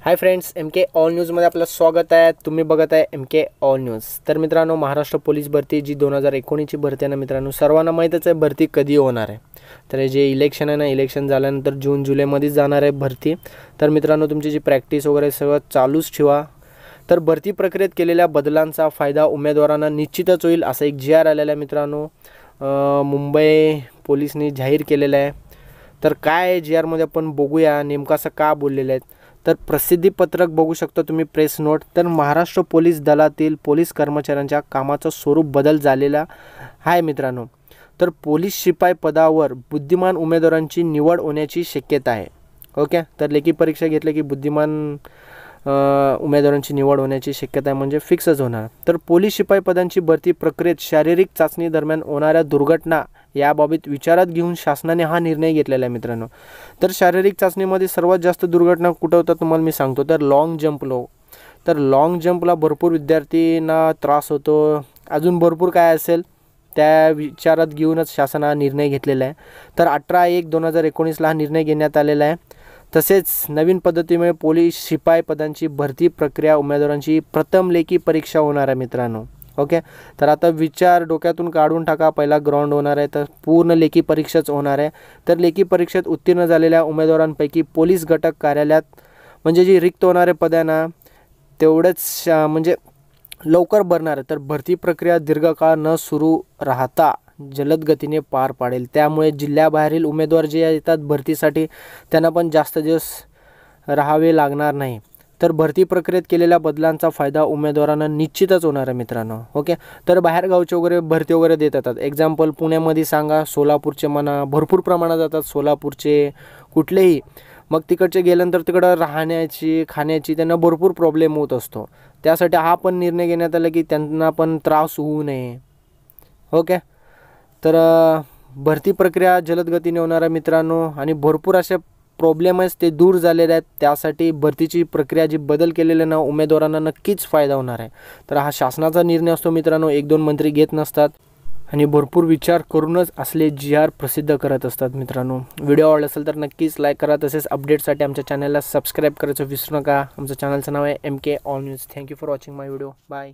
Hi friends, MK all न्यूजमध्ये आपलं स्वागत आहे। तुम्ही बघत आहे MK ऑल न्यूज। तर मित्रांनो, महाराष्ट्र पोलीस भरती जी 2019ची भरती आहे ना मित्रांनो, सर्वांना माहीतच आहे भरती कधी होणार आहे। तर जे इलेक्शन आहे ना, इलेक्शन झाल्यानंतर जून जुलैमध्ये जाणार आहे भरती। तर मित्रांनो, तुमची जी प्रॅक्टिस वगैरे सगळं चालूच ठेवा। तर भरती प्रक्रियेत केलेल्या बदलांचा फायदा उमेदवारांना निश्चितच होईल, असं एक GR आलेला आहे मित्रांनो। मुंबई पोलिसांनी जाहीर केलेलं आहे। तर काय GR मध्ये आपण बघूया नेमकं असं का बोललेलं आहे। तर प्रसिद्धी पत्रक बघू शकता तुम्ही, प्रेस नोट। तर महाराष्ट्र पोलीस दलातील पोलीस कर्मचाऱ्यांच्या कामाचं स्वरूप बदल झालेला आहे मित्रांनो। तर पोलीस शिपाई पदावर बुद्धिमान उमेदवारांची निवड होण्याची शक्यता आहे। ओके, तर लेखी परीक्षा घेतली की बुद्धिमान उमेदवारांची निवड होण्याची शक्यता आहे, म्हणजे फिक्सच होणार। तर पोलीस शिपाई पदांची भरती प्रक्रियेत शारीरिक चाचणी दरम्यान होणाऱ्या दुर्घटना याबाबत विचारात घेऊन शासनाने हा निर्णय घेतलेला आहे मित्रांनो। तर शारीरिक चाचणीमध्ये सर्वात जास्त दुर्घटना कुठं होतात तुम्हाला मी सांगतो। तर लॉंग जंपलो, तर लॉंग जंपला भरपूर विद्यार्थ्यांना त्रास होतो। अजून भरपूर काय असेल त्या विचारात घेऊनच शासनाने हा निर्णय घेतलेला आहे। तर 18/1/2019ला हा निर्णय घेण्यात आलेला आहे। तसेच नवीन पद्धतीमुळे पोलीस शिपाई पदांची भरती प्रक्रिया उमेदवारांची प्रथम लेखी परीक्षा होणार आहे मित्रांनो। ओके, तर आता विचार डोक्यातून काढून टाका, पहिला ग्राउंड होणार आहे तर पूर्ण लेखी परीक्षाच होणार आहे। तर लेखी परीक्षेत उत्तीर्ण झालेल्या उमेदवारांपैकी पोलीस घटक कार्यालयात म्हणजे जी रिक्त होणारे पद आहे ना तेवढेच म्हणजे लवकर भरणार आहे। तर भरती प्रक्रिया दीर्घकाळ न सुरू राहता जलद गतीने पार पाडेल। त्यामुळे जिल्ह्याबाहेरील उमेदवार जे येतात भरतीसाठी त्यांना पण जास्त दिवस राहावे लागणार नाही। तर भरती प्रक्रियेत केलेल्या बदलांचा फायदा उमेदवारांना निश्चितच होणार आहे मित्रांनो। ओके, तर बाहेरगावचे वगैरे भरती वगैरे देत येतात। एक्झाम्पल पुण्यामध्ये सांगा, सोलापूरचे म्हणा, भरपूर प्रमाणात जातात सोलापूरचे कुठलेही। मग तिकडचे गेल्यानंतर तिकडं राहण्याची खाण्याची त्यांना भरपूर प्रॉब्लेम होत असतो। त्यासाठी हा पण निर्णय घेण्यात आला की त्यांना पण त्रास होऊ नये। ओके, तर भरती प्रक्रिया जलद गतीने होणार आहे मित्रांनो, आणि भरपूर असे प्रॉब्लेम्स ते दूर झालेले आहेत। त्यासाठी भरतीची प्रक्रिया जी बदल केलेले ना उमेदवारांना नक्कीच फायदा होणार आहे। तर हा शासनाचा निर्णय असतो मित्रांनो, 1-2 मंत्री घेत नसतात आणि भरपूर विचार करूनच असले GR प्रसिद्ध करत असतात मित्रांनो। व्हिडिओ आवडला असेल तर नक्कीच लाईक करा। तसेच अपडेटसाठी आमच्या चॅनलला सबस्क्राईब करायचं विसरू नका। आमचं चॅनलचं नाव आहे MK all news. Thank you for watching my video. Bye.